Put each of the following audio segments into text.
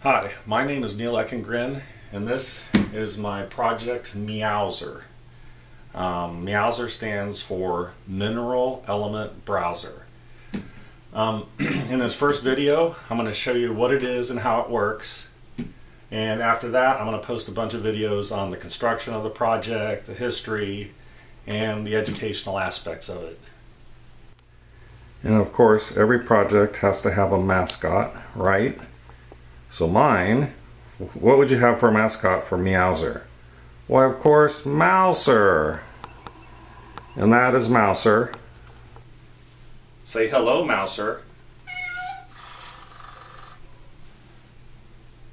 Hi, my name is Neil Eckengren, and this is my project MEOWSER. MEOWSER stands for Mineral Element Browser. In this first video, I'm going to show you what it is and how it works. And after that, I'm going to post a bunch of videos on the construction of the project, the history, and the educational aspects of it. And of course, every project has to have a mascot, right? So mine, what would you have for a mascot for MEOWSER? Why, of course, MEOWSER. And that is MEOWSER. Say hello, MEOWSER.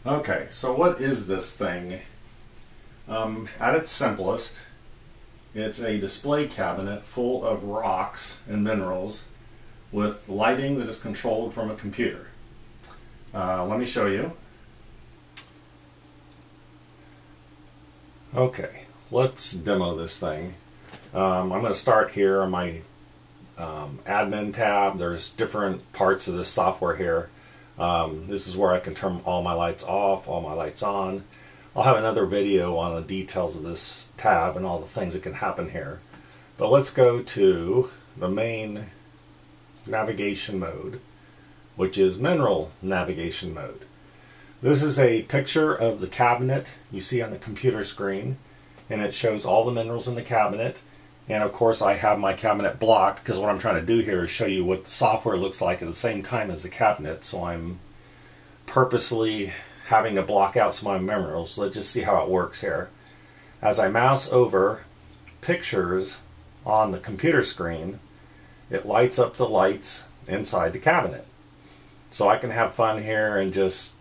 Okay, so what is this thing? At its simplest, it's a display cabinet full of rocks and minerals with lighting that is controlled from a computer. Let me show you. Okay, let's demo this thing. I'm going to start here on my admin tab. There's different parts of this software here. This is where I can turn all my lights off, all my lights on. I'll have another video on the details of this tab and all the things that can happen here. But let's go to the main navigation mode, which is mineral navigation mode. This is a picture of the cabinet you see on the computer screen, and it shows all the minerals in the cabinet. And of course I have my cabinet blocked because what I'm trying to do here is show you what the software looks like at the same time as the cabinet, so I'm purposely having to block out some of my minerals. Let's just see how it works here. As I mouse over pictures on the computer screen, it lights up the lights inside the cabinet. So I can have fun here and just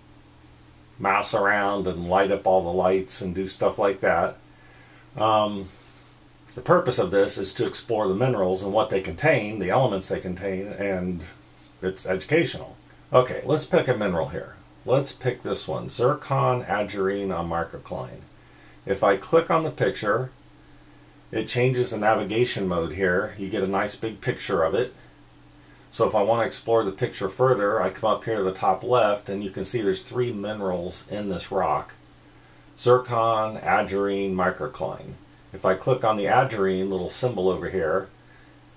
mouse around and light up all the lights and do stuff like that. The purpose of this is to explore the minerals and what they contain, the elements they contain, and it's educational. Okay, let's pick a mineral here. Let's pick this one, zircon adirine on microcline. If I click on the picture, it changes the navigation mode here. You get a nice big picture of it. So if I want to explore the picture further, I come up here to the top left and you can see there's 3 minerals in this rock. Zircon, adirine, microcline. If I click on the adirine little symbol over here,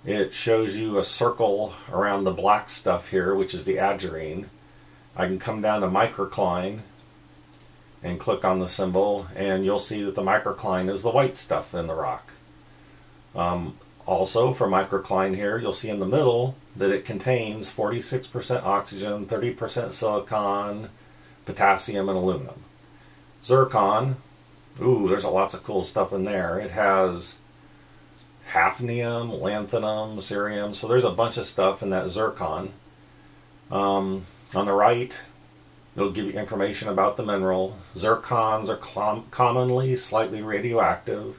it shows you a circle around the black stuff here, which is the adirine. I can come down to microcline and click on the symbol, and you'll see that the microcline is the white stuff in the rock. Also, for microcline here, you'll see in the middle that it contains 46% oxygen, 30% silicon, potassium, and aluminum. Zircon, ooh, there's lots of cool stuff in there. It has hafnium, lanthanum, cerium, so there's a bunch of stuff in that zircon. On the right, it'll give you information about the mineral. Zircons are commonly slightly radioactive.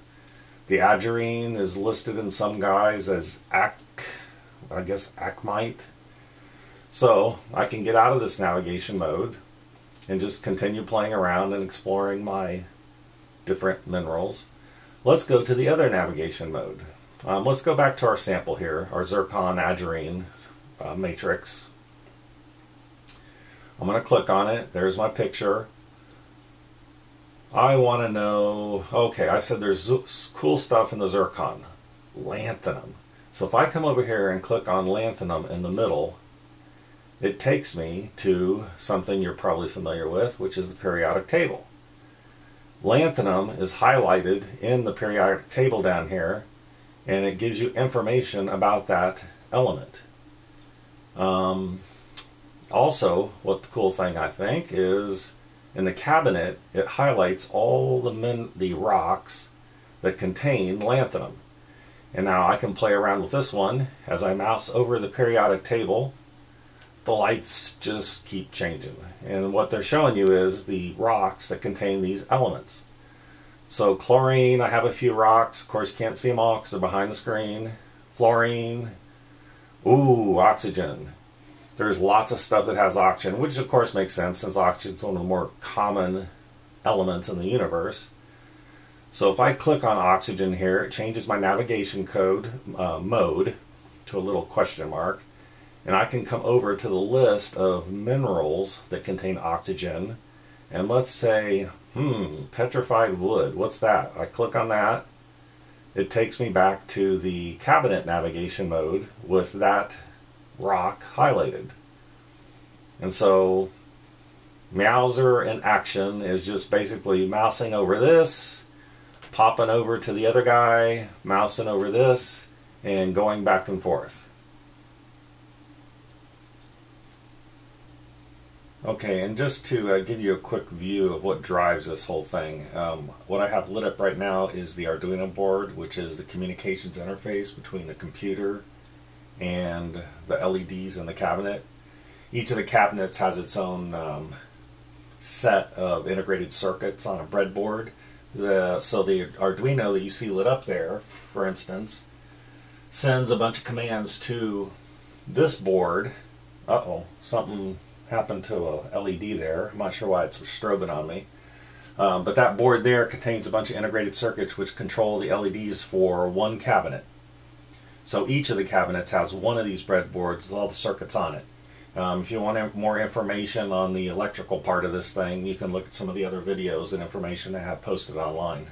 The adirine is listed in some guys as acmite. So I can get out of this navigation mode and just continue playing around and exploring my different minerals. Let's go to the other navigation mode. Let's go back to our sample here, our zircon adirine matrix. I'm going to click on it. There's my picture. I want to know, okay, I said there's cool stuff in the zircon. Lanthanum. So if I come over here and click on lanthanum in the middle, it takes me to something you're probably familiar with, which is the periodic table. Lanthanum is highlighted in the periodic table down here, and it gives you information about that element. Also, what the cool thing I think is, in the cabinet, it highlights all the rocks that contain lanthanum. And now I can play around with this one. As I mouse over the periodic table, the lights just keep changing. And what they're showing you is the rocks that contain these elements. So chlorine, I have a few rocks. Of course, you can't see them all because they're behind the screen. Fluorine. Ooh, oxygen. There's lots of stuff that has oxygen, which of course makes sense since oxygen is one of the more common elements in the universe. So if I click on oxygen here, it changes my navigation mode to a little question mark. and I can come over to the list of minerals that contain oxygen, And let's say, petrified wood. What's that? I click on that. It takes me back to the cabinet navigation mode with that rock highlighted. And so MEOWSER in action is just basically mousing over this, popping over to the other guy, mousing over this, and going back and forth. Okay, and just to give you a quick view of what drives this whole thing, what I have lit up right now is the Arduino board, which is the communications interface between the computer and the LEDs in the cabinet. Each of the cabinets has its own set of integrated circuits on a breadboard. So the Arduino that you see lit up there, for instance, sends a bunch of commands to this board. Something happened to a LED there. I'm not sure why it's strobing on me. But that board there contains a bunch of integrated circuits which control the LEDs for one cabinet. So each of the cabinets has one of these breadboards with all the circuits on it. If you want more information on the electrical part of this thing, you can look at some of the other videos and information I have posted online.